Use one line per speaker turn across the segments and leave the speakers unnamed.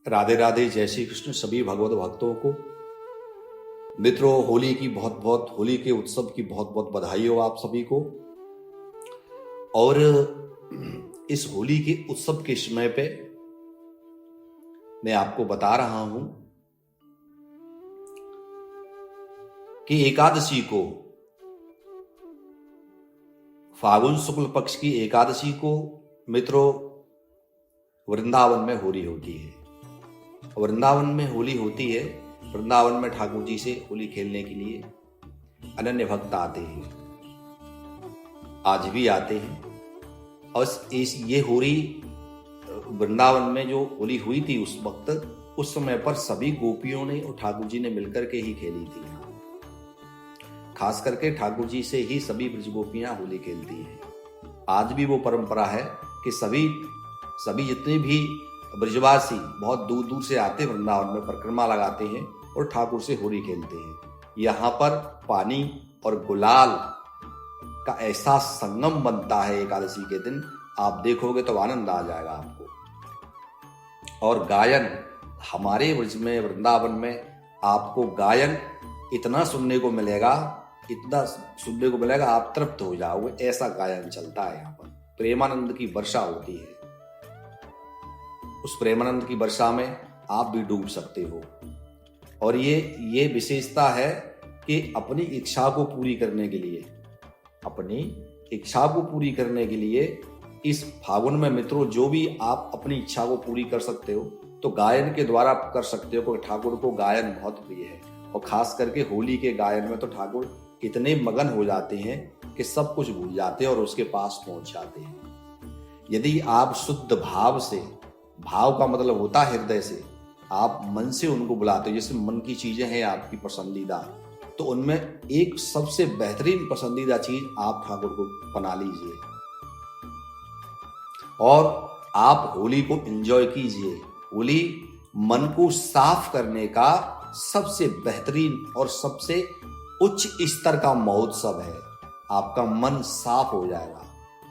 राधे राधे। जय श्री कृष्ण सभी भगवत भक्तों को। मित्रों, होली के उत्सव की बहुत बहुत बधाई हो आप सभी को। और इस होली के उत्सव के समय पे मैं आपको बता रहा हूं कि एकादशी को, फागुन शुक्ल पक्ष की एकादशी को मित्रों वृंदावन में होली होती है। वृंदावन में होली होती है। वृंदावन में ठाकुर जी से होली खेलने के लिए अनन्य भक्त आते हैं, आज भी आते हैं। और ये होली वृंदावन में जो होली हुई थी उस वक्त, उस समय पर सभी गोपियों ने और ठाकुर जी ने मिलकर के ही खेली थी। खास करके ठाकुर जी से ही सभी ब्रज गोपियां होली खेलती हैं। आज भी वो परंपरा है कि सभी जितने भी ब्रजवासी बहुत दूर दूर से आते हैं, वृंदावन में परिक्रमा लगाते हैं और ठाकुर से होली खेलते हैं। यहाँ पर पानी और गुलाल का ऐसा संगम बनता है एकादशी के दिन, आप देखोगे तो आनंद आ जाएगा आपको। और गायन हमारे ब्रज में, वृंदावन में आपको गायन इतना सुनने को मिलेगा, आप तृप्त हो जाओगे। ऐसा गायन चलता है यहाँ पर। प्रेमानंद की वर्षा होती है। उस प्रेमानंद की वर्षा में आप भी डूब सकते हो। और ये विशेषता है कि अपनी इच्छा को पूरी करने के लिए इस फागुन में मित्रों जो भी आप अपनी इच्छा को पूरी कर सकते हो तो गायन के द्वारा कर सकते हो, क्योंकि ठाकुर को गायन बहुत प्रिय है। और खास करके होली के गायन में तो ठाकुर इतने मगन हो जाते हैं कि सब कुछ भूल जाते हैं और उसके पास पहुंच जाते हैं। यदि आप शुद्ध भाव से, भाव का मतलब होता है हृदय से, आप मन से उनको बुलाते हो, जैसे मन की चीजें हैं आपकी पसंदीदा, तो उनमें एक सबसे बेहतरीन पसंदीदा चीज आप ठाकुर को बना लीजिए और आप होली को एंजॉय कीजिए। होली मन को साफ करने का सबसे बेहतरीन और सबसे उच्च स्तर का महोत्सव है। आपका मन साफ हो जाएगा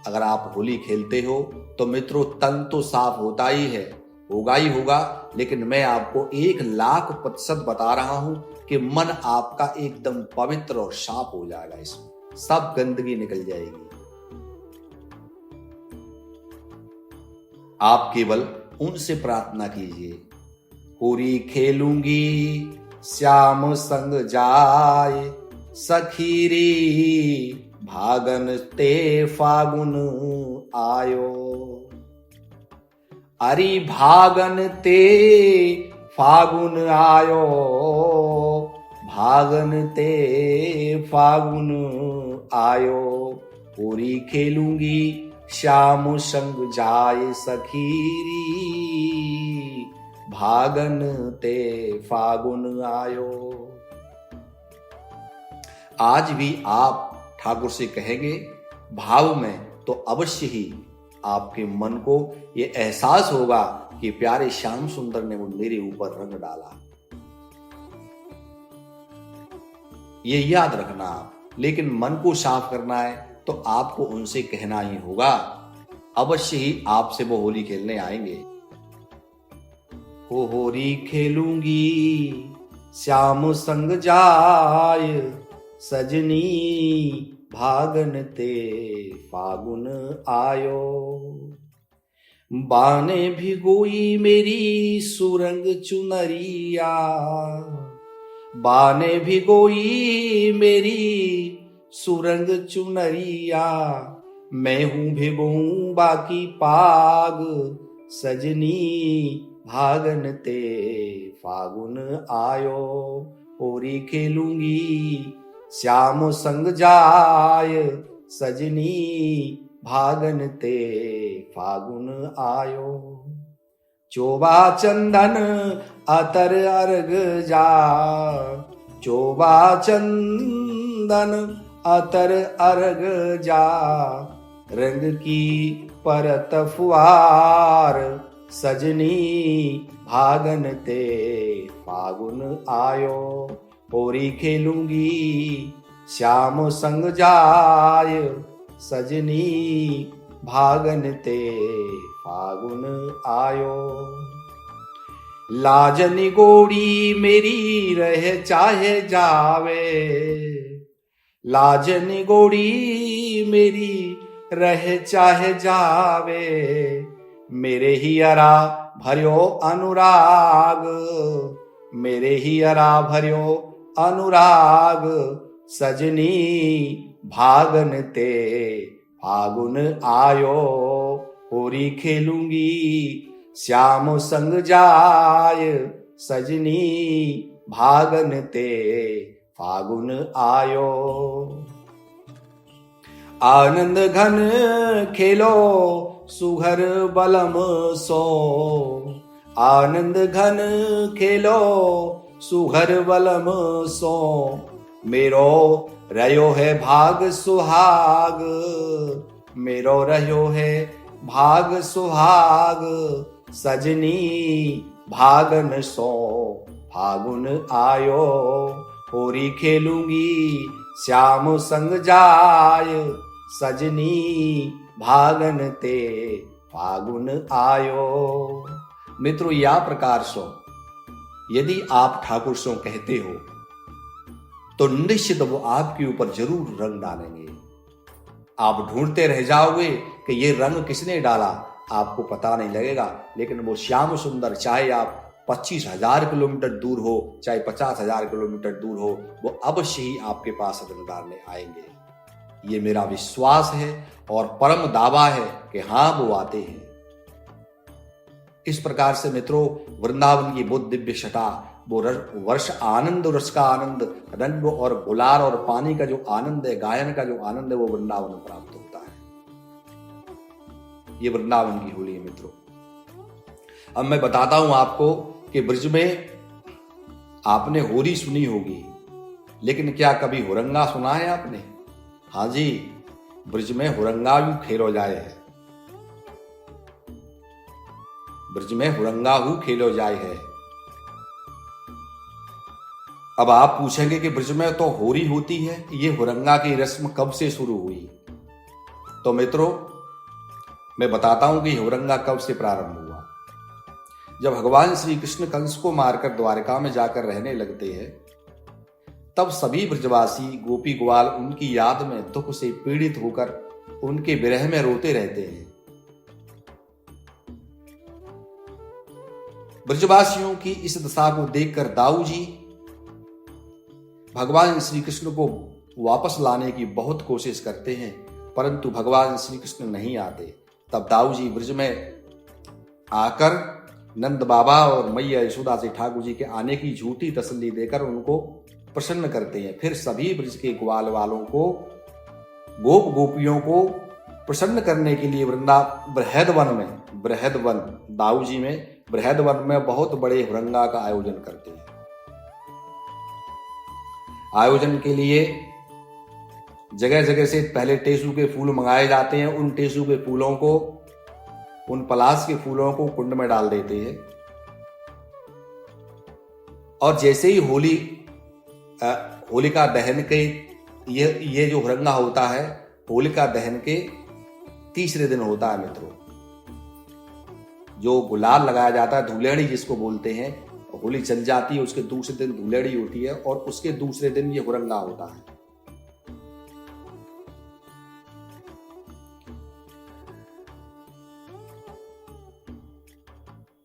अगर आप होली खेलते हो तो मित्रों। तन तो साफ होता ही है, होगा ही होगा, लेकिन मैं आपको 1,00,000% बता रहा हूं कि मन आपका एकदम पवित्र और साफ हो जाएगा। इसमें सब गंदगी निकल जाएगी। आप केवल उनसे प्रार्थना कीजिए, होली खेलूंगी श्याम संग जाए, सखीरी भागन ते फागुन आयो। अरे भागन ते फागुन आयो, भागन ते फागुन आयो। होली खेलूंगी श्याम संग जाए, सखीरी भागन ते फागुन आयो। आज भी आप ठाकुर से कहेंगे भाव में, तो अवश्य ही आपके मन को ये एहसास होगा कि प्यारे श्याम सुंदर ने मेरे ऊपर रंग डाला। ये याद रखना आप। लेकिन मन को साफ करना है तो आपको उनसे कहना ही होगा। अवश्य ही आपसे वो होली खेलने आएंगे। होली खेलूंगी श्याम संग जाय, सजनी भागन ते फागुन आयो। बाने भिगोई मेरी सुरंग चुनरिया, बाने भिगोई मेरी सुरंग चुनरिया। मैं हूं भिगोऊं बाकी पाग, सजनी भागन ते फागुन आयो। होली खेलूंगी श्याम संग जाय, सजनी भागन ते फागुन आयो। चोबा चंदन अतर अर्घ जा, चोबा चंदन अतर अर्घ जा। रंग की परत फुआर, सजनी भागन ते फागुन आयो। होली खेलूंगी श्याम संग जाय, सजनी भागन ते फागुन आयो। लाज निगोड़ी मेरी रह चाहे जावे, लाज निगोड़ी मेरी रह चाहे जावे, मेरे ही अरा भर्यो अनुराग, मेरे ही अरा भर्यो अनुराग, सजनी भागन ते फागुन आयो, होरी खेलूंगी श्याम संग जाय, सजनी भागन ते फागुन आयो। आनंद घन खेलो सुघर बलम सो, आनंद घन खेलो सुघर बलम सो, मेरो रयो है भाग सुहाग, मेरो रयो है भाग सुहाग, सजनी भागन सो फागुन आयो, होरी खेलूंगी श्याम संग जाय, सजनी भागन ते फागुन आयो। मित्रों, या प्रकार सो यदि आप ठाकुर सो कहते हो तो निश्चित वो आपके ऊपर जरूर रंग डालेंगे। आप ढूंढते रह जाओगे कि ये रंग किसने डाला, आपको पता नहीं लगेगा, लेकिन वो श्याम सुंदर, चाहे आप 25,000 किलोमीटर दूर हो, चाहे 50,000 किलोमीटर दूर हो, वो अवश्य ही आपके पास रंग डालने आएंगे। ये मेरा विश्वास है और परम दावा है कि हाँ, वो आते हैं। इस प्रकार से मित्रों, वृंदावन की वो दिव्य छटा, वो वर्ष आनंद, रस का आनंद, रंग और गुलाल और पानी का जो आनंद है, गायन का जो आनंद है, वो वृंदावन में प्राप्त होता है। ये वृंदावन की होली है मित्रों। अब मैं बताता हूं आपको कि ब्रज में आपने होली सुनी होगी, लेकिन क्या कभी हुरंगा सुना है आपने? हाँ जी, ब्रज में हुरंगा भी खेलो जाए है, ब्रज में हुरंगा हु खेलो जाए है। अब आप पूछेंगे कि ब्रज में तो होली होती है, ये हुरंगा की रस्म कब से शुरू हुई? तो मित्रों, मैं बताता हूं कि हुरंगा कब से प्रारंभ हुआ। जब भगवान श्री कृष्ण कंस को मारकर द्वारका में जाकर रहने लगते हैं, तब सभी ब्रजवासी गोपी ग्वाल उनकी याद में दुख से पीड़ित होकर उनके विरह में रोते रहते हैं। ब्रजवासियों की इस दशा को देखकर दाऊ जी भगवान श्री कृष्ण को वापस लाने की बहुत कोशिश करते हैं, परंतु भगवान श्री कृष्ण नहीं आते। तब दाऊ जी ब्रज में आकर नंद बाबा और मैया यशोदा से ठाकुर जी के आने की झूठी तसल्ली देकर उनको प्रसन्न करते हैं। फिर सभी ब्रज के ग्वाल वालों को, गोप गोपियों को प्रसन्न करने के लिए बृहदवन दाऊ जी में बृहदवन में बहुत बड़े हुरंगा का आयोजन करते हैं। आयोजन के लिए जगह जगह से पहले टेसू के फूल मंगाए जाते हैं। उन टेसू के फूलों को, उन पलाश के फूलों को कुंड में डाल देते हैं, और जैसे ही होलिका दहन के ये जो हुरंगा होता है, होलिका दहन के तीसरे दिन होता है मित्रों। जो गुलाल लगाया जाता है, धुलेड़ी जिसको बोलते हैं, होली चल जाती है, उसके दूसरे दिन धुलेड़ी होती है और उसके दूसरे दिन ये हुरंगा होता है।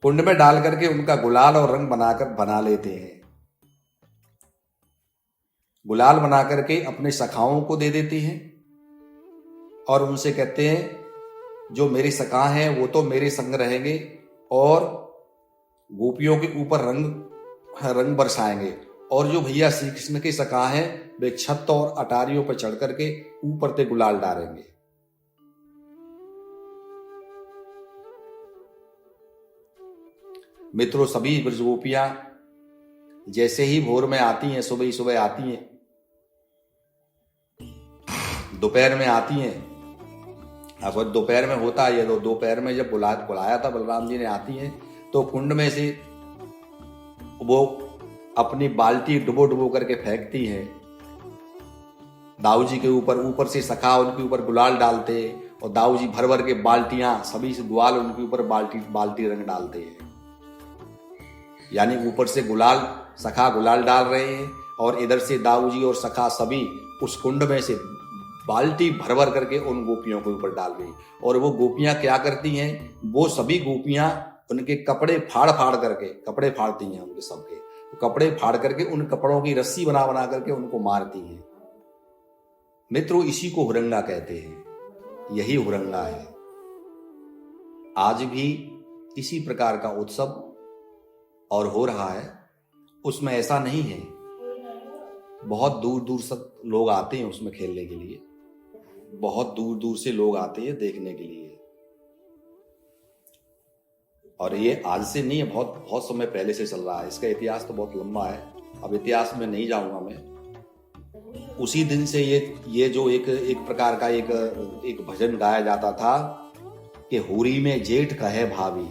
कुंड में डाल करके उनका गुलाल और रंग बना लेते हैं। गुलाल बना करके अपने सखाओं को दे देते हैं और उनसे कहते हैं, जो मेरे सखा हैं वो तो मेरे संग रहेंगे और गोपियों के ऊपर रंग बरसाएंगे, और जो भैया श्री कृष्ण के सखा हैं वे छत और अटारियों पर चढ़ करके ऊपर से गुलाल डालेंगे। मित्रों, सभी ब्रज गोपियां जैसे ही भोर में आती हैं, सुबह ही सुबह आती हैं, दोपहर में आती हैं। अब दोपहर में होता है, ये दोपहर में जब बुलाया था बलराम जी ने, आती हैं तो कुंड में से वो अपनी बाल्टी डुबो करके फेंकती है दाऊ जी के ऊपर से सखा उनके ऊपर गुलाल डालते, और दाऊ जी भर के बाल्टियां, सभी से ग्वाल उनके ऊपर बाल्टी रंग डालते हैं। यानी ऊपर से गुलाल, सखा गुलाल डाल रहे हैं और इधर से दाऊ जी और सखा सभी उस कुंड में से बाल्टी भर भर करके उन गोपियों के ऊपर डाल गई। और वो गोपियां क्या करती हैं, वो सभी गोपियां उनके कपड़े फाड़ फाड़ करके, कपड़े फाड़ती हैं उनके सबके, कपड़े फाड़ करके उन कपड़ों की रस्सी बना बना करके उनको मारती हैं। मित्रों, इसी को हुरंगा कहते हैं, यही हुरंगा है। आज भी इसी प्रकार का उत्सव और हो रहा है। उसमें ऐसा नहीं है, बहुत दूर दूर से लोग आते हैं उसमें खेलने के लिए, बहुत दूर दूर से लोग आते हैं देखने के लिए। और ये आज से नहीं है, बहुत बहुत समय पहले से चल रहा है। इसका इतिहास तो बहुत लंबा है, अब इतिहास में नहीं जाऊंगा मैं। उसी दिन से ये जो एक प्रकार का एक भजन गाया जाता था कि होरी में जेठ कहे भाभी,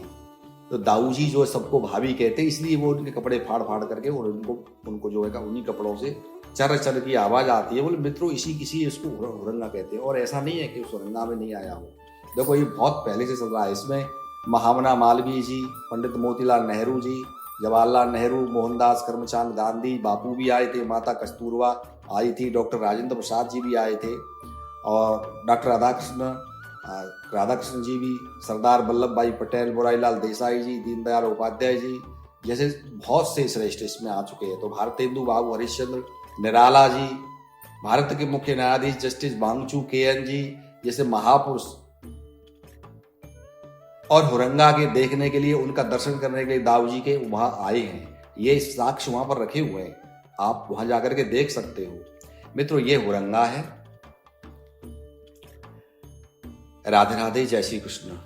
तो दाऊ जी जो सबको भाभी कहते, इसलिए वो उनके कपड़े फाड़ फाड़ करके और उनको जो है उन्हीं कपड़ों से चर चर की आवाज आती है। बोले मित्रों, इसी इसको हुरंगा कहते हैं। और ऐसा नहीं है कि उस हुरंगा में नहीं आया हो, देखो ये बहुत पहले से चल रहा है। इसमें महामना मालवीय जी, पंडित मोतीलाल नेहरू जी, जवाहरलाल नेहरू, मोहनदास करमचंद गांधी, बापू भी आए थे, माता कस्तूरबा आई थी, डॉक्टर राजेंद्र प्रसाद जी भी आए थे, और डॉक्टर राधाकृष्ण जी भी, सरदार वल्लभ भाई पटेल, मोरारीलाल देसाई जी, दीनदयाल उपाध्याय जी जैसे बहुत से श्रेष्ठ इसमें आ चुके हैं। तो भारतेंदु बाबू हरिश्चंद्र, निराला जी, भारत के मुख्य न्यायाधीश जस्टिस बांगचू केएन जी जैसे महापुरुष और हुरंगा के देखने के लिए, उनका दर्शन करने के लिए दाऊ जी के वहां आए हैं। ये साक्ष्य वहां पर रखे हुए हैं, आप वहां जाकर के देख सकते हो। मित्रों, ये हुरंगा है। राधे राधे, जय श्री कृष्ण।